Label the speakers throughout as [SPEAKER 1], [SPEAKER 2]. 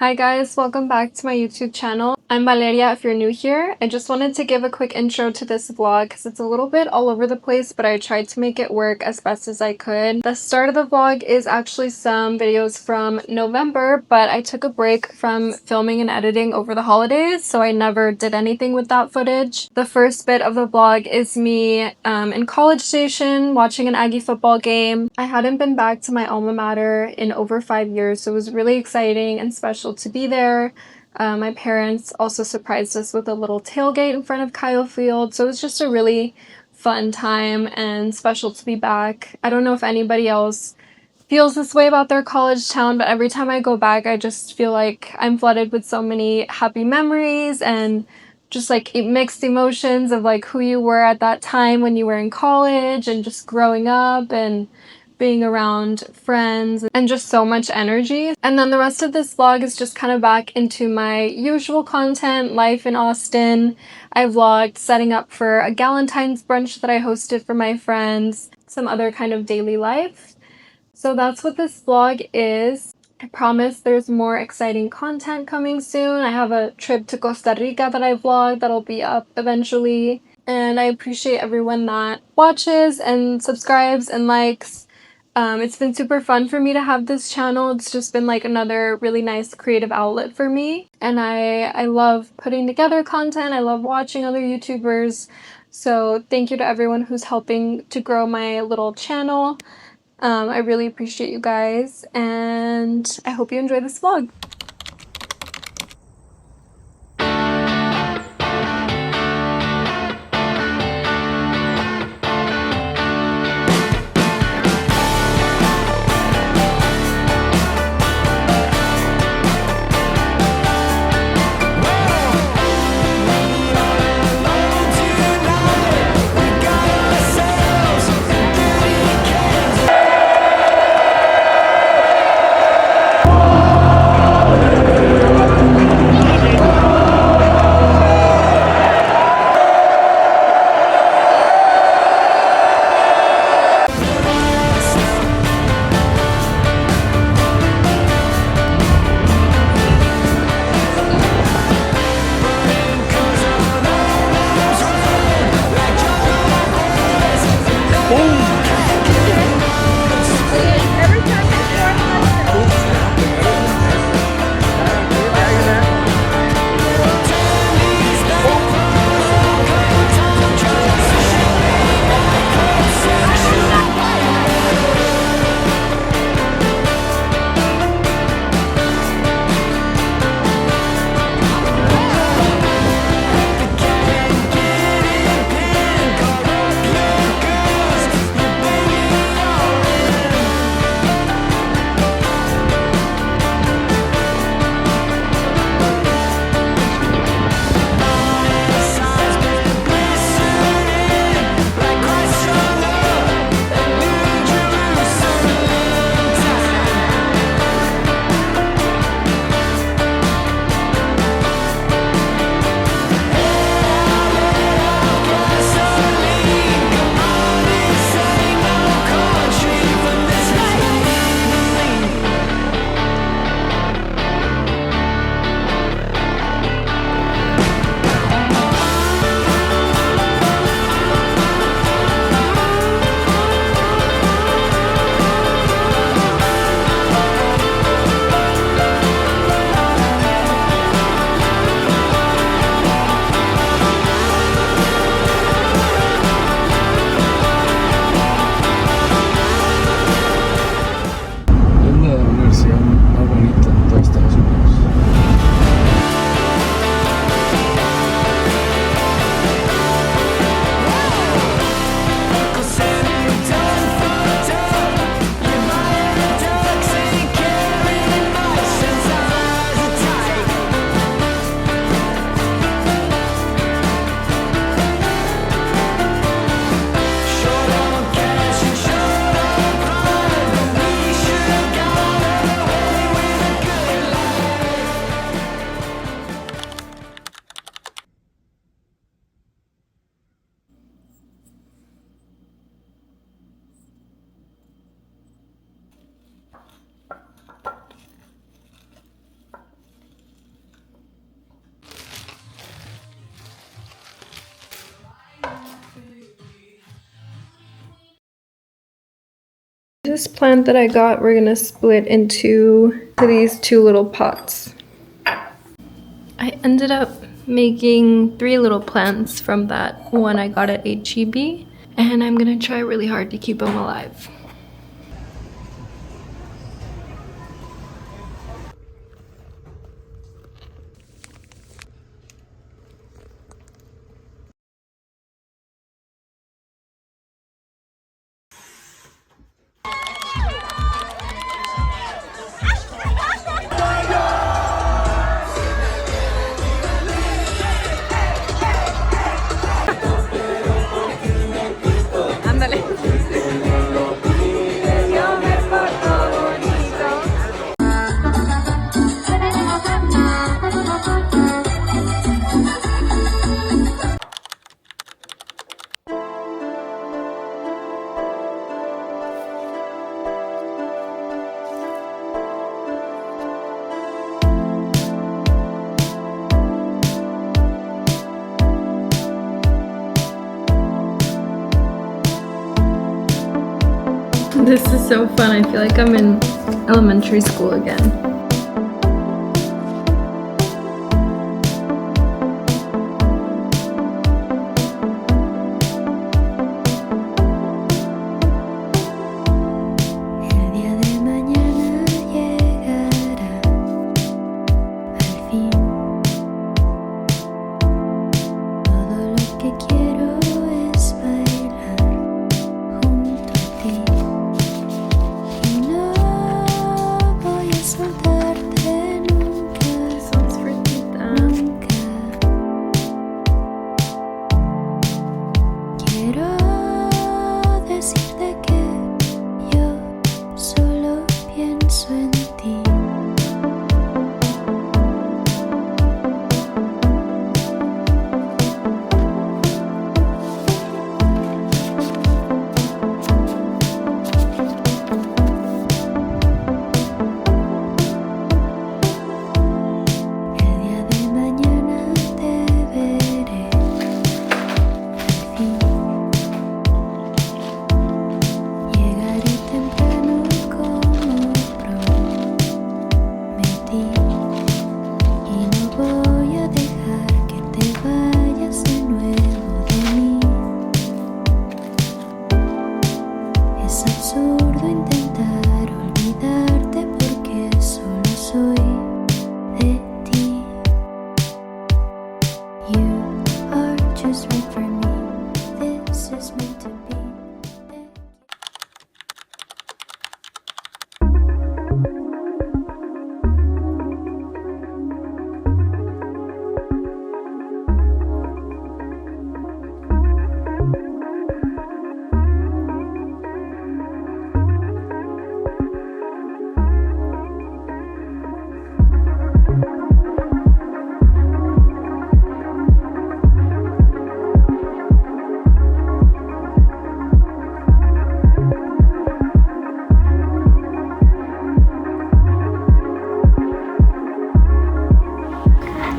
[SPEAKER 1] Hi guys, welcome back to my YouTube channel. I'm Valeria if you're new here. I just wanted to give a quick intro to this vlog because it's a little bit all over the place, but I tried to make it work as best as I could. The start of the vlog is actually some videos from November, but I took a break from filming and editing over the holidays, so I never did anything with that footage. The first bit of the vlog is me in College Station watching an Aggie football game. I hadn't been back to my alma mater in over 5 years, so it was really exciting and special to be there. My parents also surprised us with a little tailgate in front of Kyle Field, so it was just a really fun time and special to be back. I don't know if anybody else feels this way about their college town, but every time I go back, I just feel like I'm flooded with so many happy memories and just like mixed emotions of like who you were at that time when you were in college and just growing up and being around friends and just so much energy. And then the rest of this vlog is just kind of back into my usual content, life in Austin. I vlogged setting up for a Galentines brunch that I hosted for my friends, some other kind of daily life. So that's what this vlog is. I promise there's more exciting content coming soon. I have a trip to Costa Rica that I vlogged that'll be up eventually. And I appreciate everyone that watches and subscribes and likes. It's been super fun for me to have this channel. It's just been like another really nice creative outlet for me. And I love putting together content. I love watching other YouTubers. So thank you to everyone who's helping to grow my little channel. I really appreciate you guys, and I hope you enjoy this vlog. this plant that I got, we're gonna split into these 2 little pots. I ended up making 3 little plants from that one I got at HEB, and I'm gonna try really hard to keep them alive. This is so fun. I feel like I'm in elementary school again.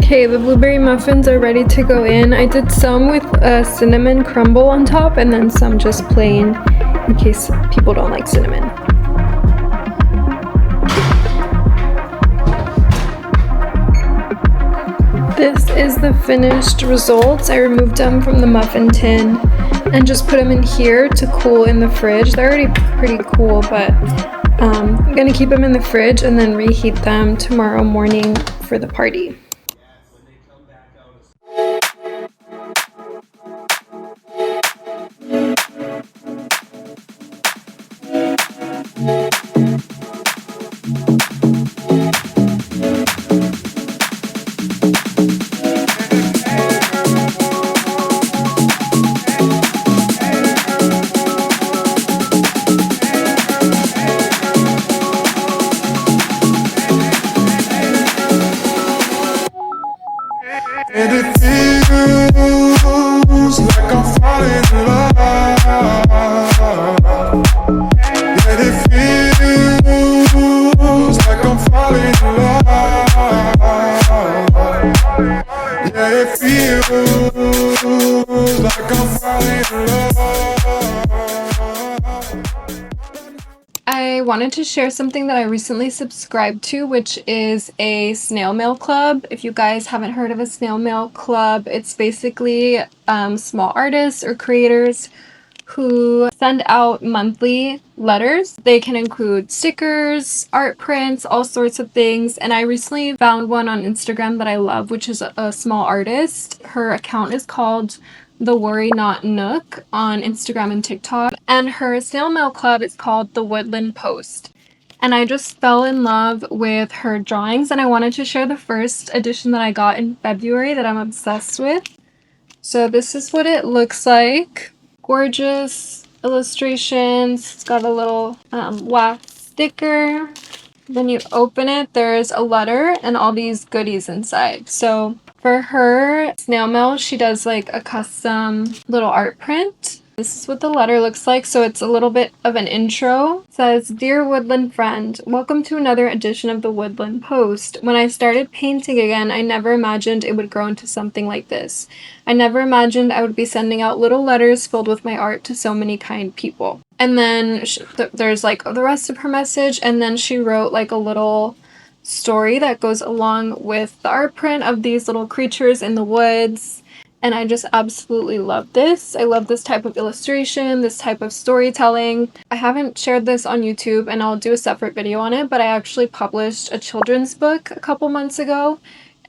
[SPEAKER 1] Okay, the blueberry muffins are ready to go in. I did some with a cinnamon crumble on top and then some just plain in case people don't like cinnamon. This is the finished results. I removed them from the muffin tin and just put them in here to cool in the fridge. They're already pretty cool, but I'm gonna keep them in the fridge and then reheat them tomorrow morning for the party.
[SPEAKER 2] And it feels like I'm falling in love. And it feels like I'm falling in love. Yeah, it feels like I'm falling in love.
[SPEAKER 1] wanted to share something that I recently subscribed to, which is a snail mail club. If you guys haven't heard of a snail mail club, it's basically small artists or creators who send out monthly letters. They can include stickers, art prints, all sorts of things. And I recently found one on Instagram that I love, which is a small artist. Her account is called The Worry Not Nook on Instagram and TikTok. And her snail mail club is called The Woodland Post. And I just fell in love with her drawings, and I wanted to share the first edition that I got in February that I'm obsessed with. So this is what it looks like. Gorgeous illustrations. It's got a little wax sticker. When you open it, there's a letter and all these goodies inside. So for her snail mail, she does like a custom little art print. This is what the letter looks like. So it's a little bit of an intro. It says, "Dear Woodland friend, welcome to another edition of the Woodland Post. When I started painting again, I never imagined it would grow into something like this. I never imagined I would be sending out little letters filled with my art to so many kind people." And then there's like the rest of her message, and then she wrote like a little story that goes along with the art print of these little creatures in the woods. And I just absolutely love this. I love this type of illustration, this type of storytelling. I haven't shared this on YouTube, and I'll do a separate video on it, but I actually published a children's book a couple months ago,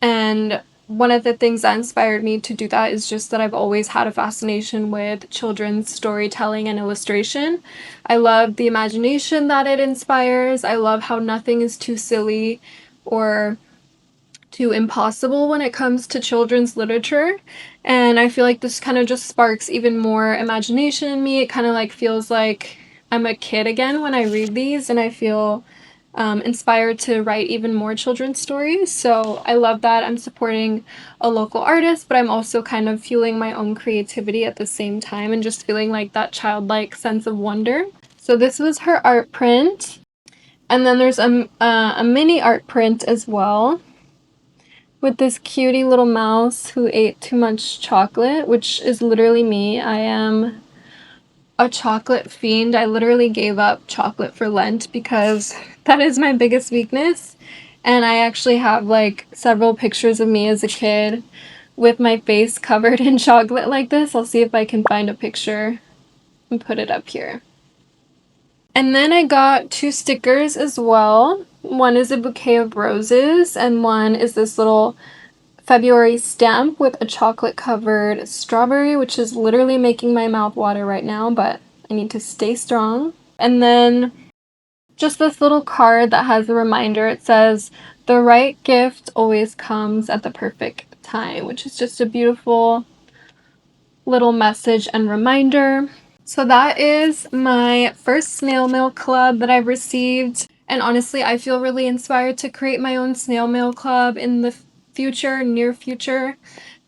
[SPEAKER 1] and one of the things that inspired me to do that is just that I've always had a fascination with children's storytelling and illustration. I love the imagination that it inspires. I love how nothing is too silly or too impossible when it comes to children's literature. And I feel like this kind of just sparks even more imagination in me. It kind of like feels like I'm a kid again when I read these, and I feel inspired to write even more children's stories. So I love that I'm supporting a local artist, but I'm also kind of fueling my own creativity at the same time and just feeling like that childlike sense of wonder. So this was her art print. And then there's a mini art print as well with this cutie little mouse who ate too much chocolate, which is literally me. I am a chocolate fiend. I literally gave up chocolate for Lent because that is my biggest weakness. And I actually have like several pictures of me as a kid with my face covered in chocolate like this. I'll see if I can find a picture and put it up here. And then I got two stickers as well. One is a bouquet of roses, and one is this little February stamp with a chocolate covered strawberry, which is literally making my mouth water right now, but I need to stay strong. And then just this little card that has a reminder. It says, "The right gift always comes at the perfect time," which is just a beautiful little message and reminder. So that is my first snail mail club that I've received. And honestly, I feel really inspired to create my own snail mail club in the near future.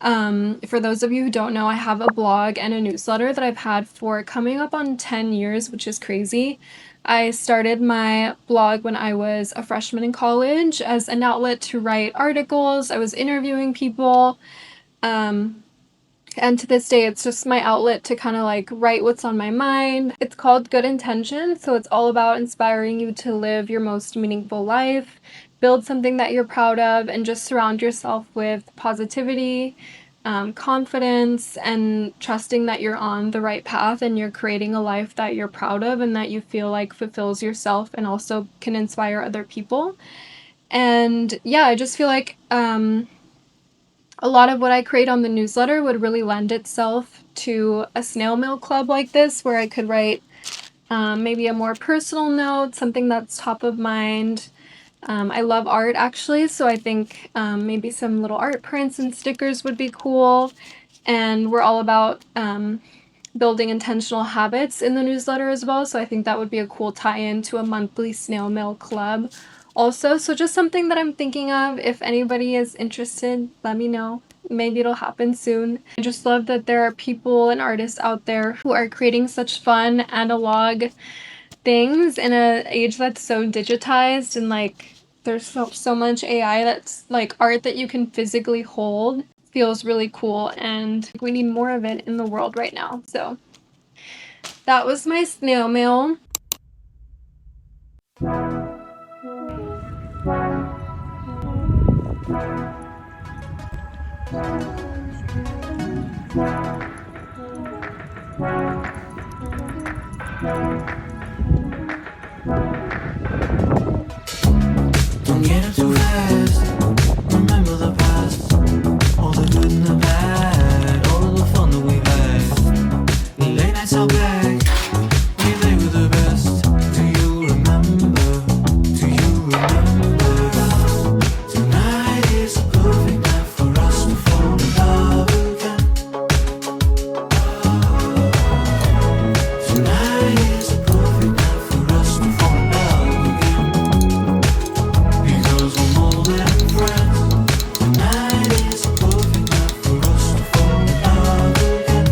[SPEAKER 1] For those of you who don't know, I have a blog and a newsletter that I've had for coming up on 10 years, which is crazy. I started my blog when I was a freshman in college as an outlet to write articles. I was interviewing people. And to this day, it's just my outlet to kind of like write what's on my mind. It's called Good Intentions, so it's all about inspiring you to live your most meaningful life, build something that you're proud of, and just surround yourself with positivity, confidence, and trusting that you're on the right path and you're creating a life that you're proud of and that you feel like fulfills yourself and also can inspire other people. And yeah, I just feel like a lot of what I create on the newsletter would really lend itself to a snail mail club like this, where I could write maybe a more personal note, something that's top of mind. I love art actually, so I think maybe some little art prints and stickers would be cool. And we're all about building intentional habits in the newsletter as well, so I think that would be a cool tie-in to a monthly snail mail club also. So just something that I'm thinking of. If anybody is interested, let me know. Maybe it'll happen soon. I just love that there are people and artists out there who are creating such fun analog things in an age that's so digitized, and like there's so much AI that's like art that you can physically hold. Feels really cool, and we need more of it in the world right now. So that was my snail mail.
[SPEAKER 3] Don't get up too fast. Remember the past, all the good and the bad, all of the fun that we've had. Late nights out back, we lay with the best. Do you remember? Do you remember? Tonight is a perfect night for us to fall in love again. Tonight is a perfect night for us to fall in love again. Because we're more than friends. Tonight is a perfect night for us to fall in love again.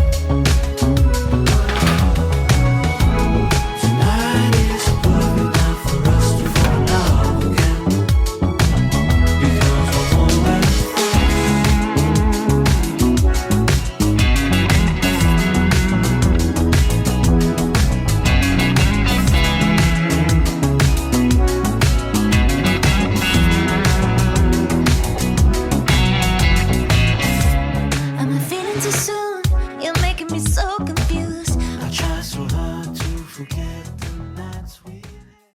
[SPEAKER 3] Tonight is a perfect night for us to fall in love again. Because we're more than
[SPEAKER 4] Am I feeling too soon?